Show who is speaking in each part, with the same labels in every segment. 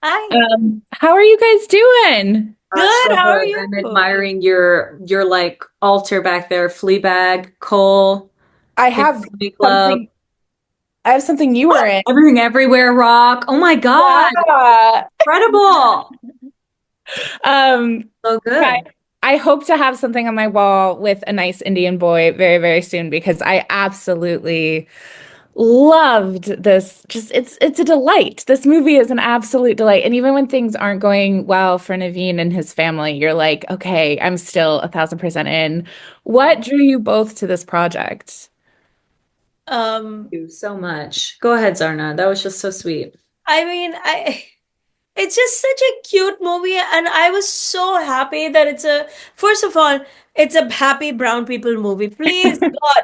Speaker 1: Hi.
Speaker 2: How are you guys doing?
Speaker 1: Good.
Speaker 3: So
Speaker 1: How are
Speaker 3: good.
Speaker 1: you?
Speaker 3: I'm admiring your like altar back there. Fleabag, Cole,
Speaker 2: I
Speaker 3: Pink
Speaker 2: have
Speaker 3: Pony Club,
Speaker 2: something. I have something you were in.
Speaker 3: Everything Everywhere Rock. Oh my God,
Speaker 2: Yeah.
Speaker 3: incredible.
Speaker 2: Um,
Speaker 3: So
Speaker 2: I,
Speaker 3: good.
Speaker 2: I hope to have something on my wall with a nice Indian boy very, very soon because I absolutely loved this. Just it's a delight. This movie is an absolute delight. And even when things aren't going well for Naveen and his family, you're like, okay, I'm still 1,000% in. What drew you both to this project?
Speaker 1: Um,
Speaker 3: Thank you so much. Go ahead, Zarna. That was just so sweet.
Speaker 1: I mean, I it's just such a cute movie, and I was so happy that first of all, it's a happy brown people movie. Please, God,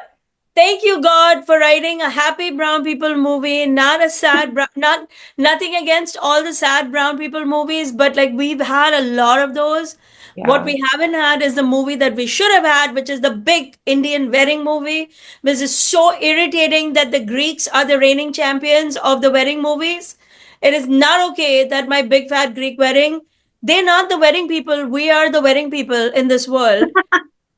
Speaker 1: thank you, God, for writing a happy brown people movie, not a sad brown, not nothing against all the sad brown people movies, but like we've had a lot of those. What
Speaker 2: Yeah.
Speaker 1: we haven't had is the movie that we should have had, which is the big Indian wedding movie, which is so irritating that the Greeks are the reigning champions of the wedding movies. It is not okay that my big fat Greek wedding, they're not the wedding people. We are the wedding people in this world.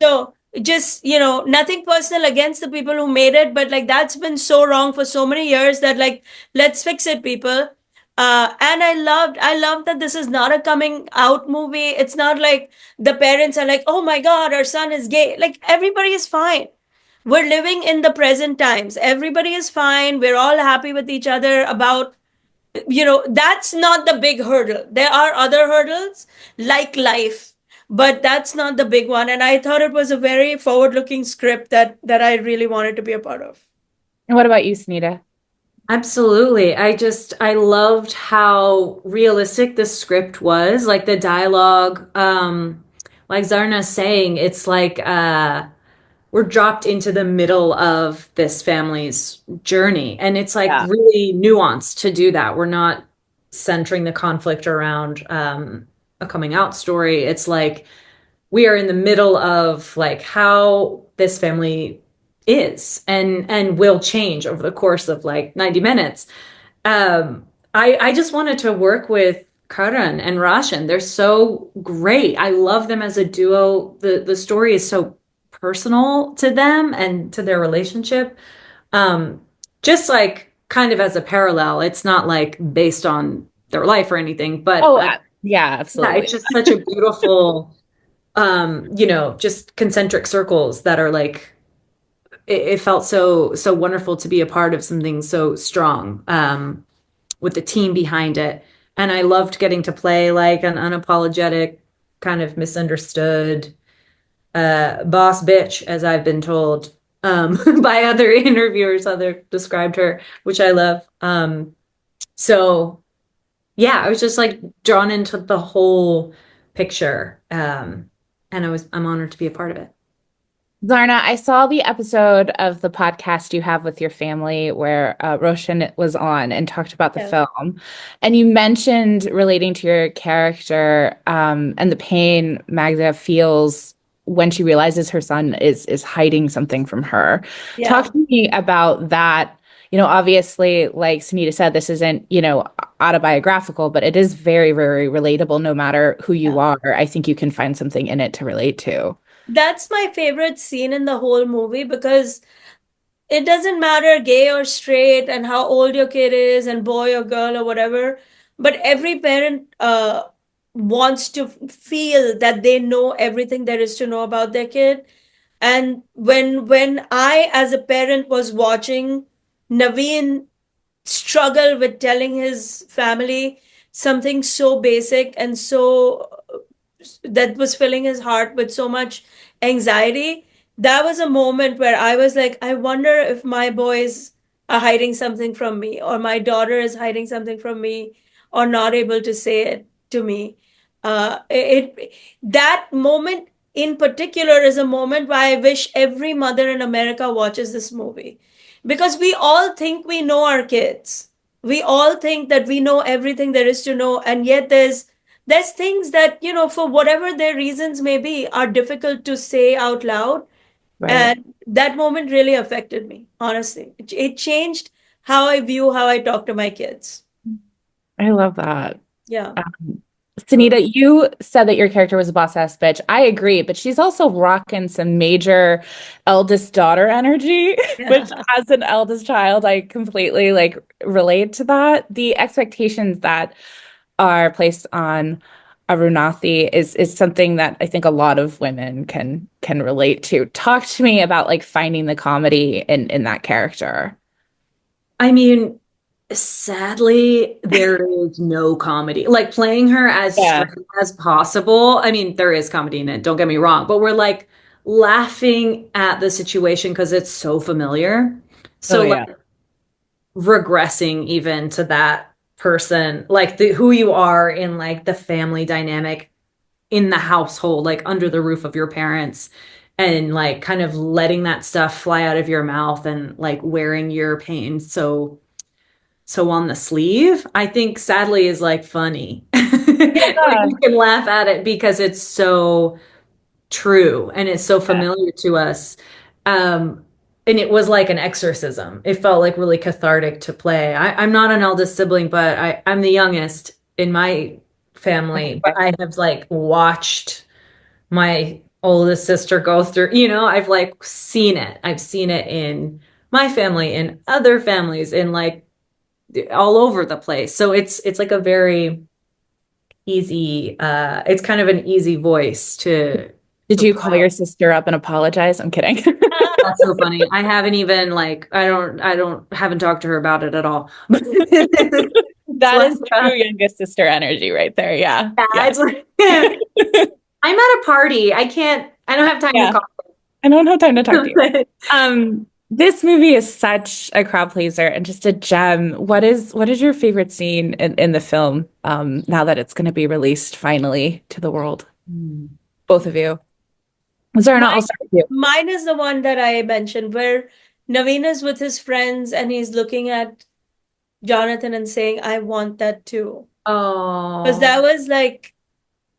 Speaker 1: So just, nothing personal against the people who made it, but like that's been so wrong for so many years that like, let's fix it, people. And I loved that this is not a coming out movie. It's not like the parents are like, oh my God, our son is gay. Like everybody is fine. We're living in the present times. Everybody is fine. We're all happy with each other about that's not the big hurdle. There are other hurdles like life, but that's not the big one. And I thought it was a very forward looking script that I really wanted to be a part of.
Speaker 2: And what about you, Sunita?
Speaker 3: Absolutely. I loved how realistic the script was, like the dialogue. Like Zarna's saying, it's like we're dropped into the middle of this family's journey. And it's like
Speaker 2: Yeah.
Speaker 3: really nuanced to do that. We're not centering the conflict around a coming out story. It's like we are in the middle of like how this family is and will change over the course of like 90 minutes. I just wanted to work with Karan and Roshan. They're so great. I love them as a duo. The story is so personal to them and to their relationship. Um, just like kind of as a parallel, it's not like based on their life or anything, but
Speaker 2: Oh, yeah,
Speaker 3: yeah, it's
Speaker 2: absolutely.
Speaker 3: just such a beautiful just concentric circles that are like it felt so wonderful to be a part of something so strong. With the team behind it. And I loved getting to play like an unapologetic, kind of misunderstood boss bitch, as I've been told by other interviewers, other described her, which I love. So yeah, I was just like drawn into the whole picture. And I'm honored to be a part of it.
Speaker 2: Zarna, I saw the episode of the podcast you have with your family where Roshan was on and talked about the
Speaker 1: Yeah.
Speaker 2: film. And you mentioned relating to your character and the pain Magda feels when she realizes her son is hiding something from her. Talk
Speaker 1: Yeah.
Speaker 2: to me about that. Obviously, like Sunita said, this isn't, autobiographical, but it is very, very relatable no matter who you
Speaker 1: Yeah.
Speaker 2: are. I think you can find something in it to relate to.
Speaker 1: That's my favorite scene in the whole movie because it doesn't matter gay or straight and how old your kid is and boy or girl or whatever, but every parent wants to feel that they know everything there is to know about their kid. And when I as a parent was watching Naveen struggle with telling his family something so basic and so that was filling his heart with so much anxiety. That was a moment where I was like, I wonder if my boys are hiding something from me, or my daughter is hiding something from me, or not able to say it to me. That moment in particular is a moment why I wish every mother in America watches this movie, because we all think we know our kids. We all think that we know everything there is to know, and yet there's things that for whatever their reasons may be are difficult to say out loud.
Speaker 2: Right.
Speaker 1: And that moment really affected me, honestly. It changed how I view how I talk to my kids.
Speaker 2: I love that.
Speaker 1: Yeah.
Speaker 2: Sunita, you said that your character was a boss ass bitch. I agree, but she's also rocking some major eldest daughter energy, which
Speaker 1: Yeah.
Speaker 2: as an eldest child, I completely like relate to that. The expectations that are placed on Arunathi is something that I think a lot of women can relate to. Talk to me about like finding the comedy in that character.
Speaker 3: I mean, sadly, there is no comedy. Like playing her as
Speaker 2: Yeah.
Speaker 3: straight as possible. I mean, there is comedy in it, don't get me wrong, but we're like laughing at the situation because it's so familiar.
Speaker 2: Oh
Speaker 3: So
Speaker 2: yeah.
Speaker 3: like regressing even to that person, like who you are in like the family dynamic in the household, like under the roof of your parents, and like kind of letting that stuff fly out of your mouth and like wearing your pain so on the sleeve, I think sadly is like funny. Like
Speaker 2: Yeah.
Speaker 3: we can laugh at it because it's so true and it's so familiar to us. Um, and it was like an exorcism. It felt like really cathartic to play. I'm not an eldest sibling, but I'm the youngest in my family. But
Speaker 2: Okay.
Speaker 3: I have like watched my oldest sister go through, you know, I've like seen it. I've seen it in my family, in other families, in like all over the place. So it's like a very easy it's kind of an easy voice
Speaker 2: Did
Speaker 3: to
Speaker 2: you call
Speaker 3: play.
Speaker 2: your sister up and apologize? I'm kidding.
Speaker 3: That's so funny. I haven't even like I don't haven't talked to her about it at all. It's
Speaker 2: That
Speaker 3: like
Speaker 2: is true youngest sister energy right there. Yeah.
Speaker 3: yeah,
Speaker 2: Yeah.
Speaker 3: it's like I'm at a party. I don't have time to
Speaker 2: Yeah.
Speaker 3: call.
Speaker 2: I don't have time to talk to you. This movie is such a crowd pleaser and just a gem. What is your favorite scene in the film, now that it's going to be released finally to the world? Both of you. Zarna, I'll
Speaker 1: Mine,
Speaker 2: start with you.
Speaker 1: mine is the one that I mentioned where Naveen is with his friends and he's looking at Jonathan and saying, I want that too. Because
Speaker 3: Oh,
Speaker 1: that was like,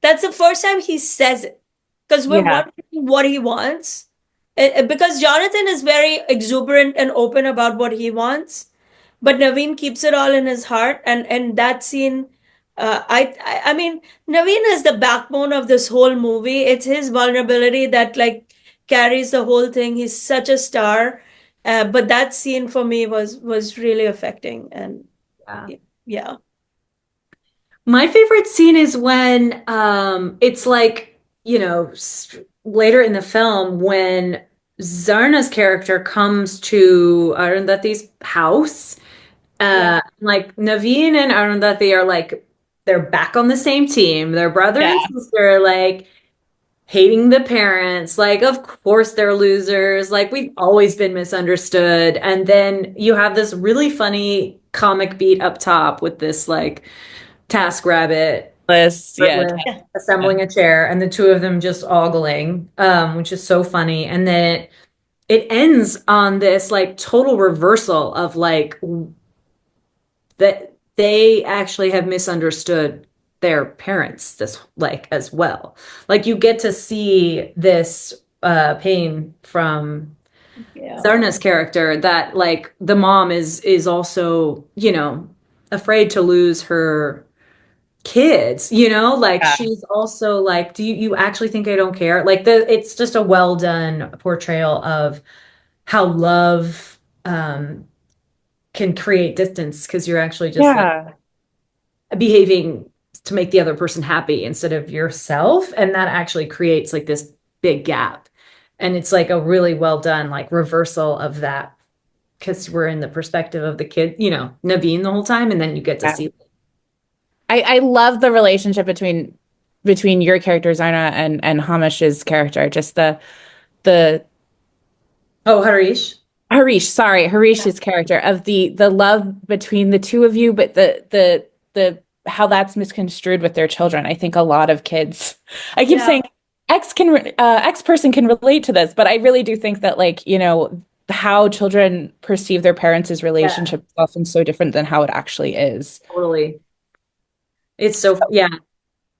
Speaker 1: that's the first time he says it. Because we're
Speaker 2: Yeah.
Speaker 1: wondering what he wants. Because Jonathan is very exuberant and open about what he wants, but Naveen keeps it all in his heart. And that scene, I mean, Naveen is the backbone of this whole movie. It's his vulnerability that like carries the whole thing. He's such a star. But that scene for me was really affecting. And
Speaker 3: yeah.
Speaker 1: yeah,
Speaker 3: My favorite scene is when it's like, you know, later in the film when Zarna's character comes to Arundhati's house.
Speaker 1: yeah,
Speaker 3: Like Naveen and Arundhati are like they're back on the same team. They're brother
Speaker 2: Yeah.
Speaker 3: and sister, like hating the parents. Like, of course they're losers. Like we've always been misunderstood. And then you have this really funny comic beat up top with this like task rabbit
Speaker 2: Yeah.
Speaker 3: with
Speaker 1: yeah,
Speaker 3: assembling a chair and the two of them just ogling, which is so funny. And then it ends on this like total reversal of like that they actually have misunderstood their parents this like as well. Like you get to see this pain from
Speaker 1: yeah,
Speaker 3: Zarna's character that like the mom is also, you know, afraid to lose her kids, you know, like
Speaker 2: Yeah.
Speaker 3: she's also like, do you actually think I don't care? Like it's just a well done portrayal of how love can create distance because you're actually just like
Speaker 2: Yeah.
Speaker 3: behaving to make the other person happy instead of yourself, and that actually creates like this big gap. And it's like a really well done like reversal of that because we're in the perspective of the kid, you know, Naveen the whole time, and then you get to
Speaker 2: Yeah.
Speaker 3: see.
Speaker 2: I love the relationship between your character Zarna and Hamish's character. Just the
Speaker 3: Oh, Harish.
Speaker 2: Harish's character of the love between the two of you, but the how that's misconstrued with their children. I think a lot of kids. I keep
Speaker 1: yeah.
Speaker 2: saying X person can relate to this, but I really do think that like how children perceive their parents'
Speaker 3: Yeah,
Speaker 2: relationship is often so different than how it actually is.
Speaker 3: totally. It's so
Speaker 2: So
Speaker 3: yeah.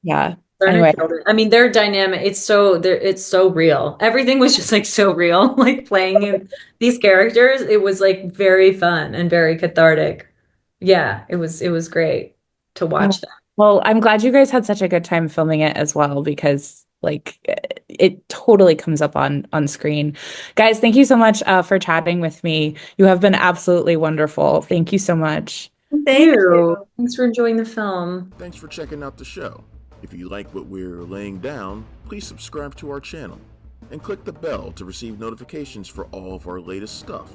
Speaker 2: yeah.
Speaker 3: Zarna
Speaker 2: Anyway,
Speaker 3: killed it. I mean, their dynamic, it's so real. Everything was just like so real. Like playing these characters, it was like very fun and very cathartic. Yeah, it was great to
Speaker 2: oh,
Speaker 3: watch that.
Speaker 2: Well, I'm glad you guys had such a good time filming it as well because like it totally comes up on screen. Guys, thank you so much for chatting with me. You have been absolutely wonderful. Thank you so much.
Speaker 1: Thank you.
Speaker 3: Thanks for enjoying the film.
Speaker 4: Thanks for checking out the show. If you like what we're laying down, please subscribe to our channel and click the bell to receive notifications for all of our latest stuff.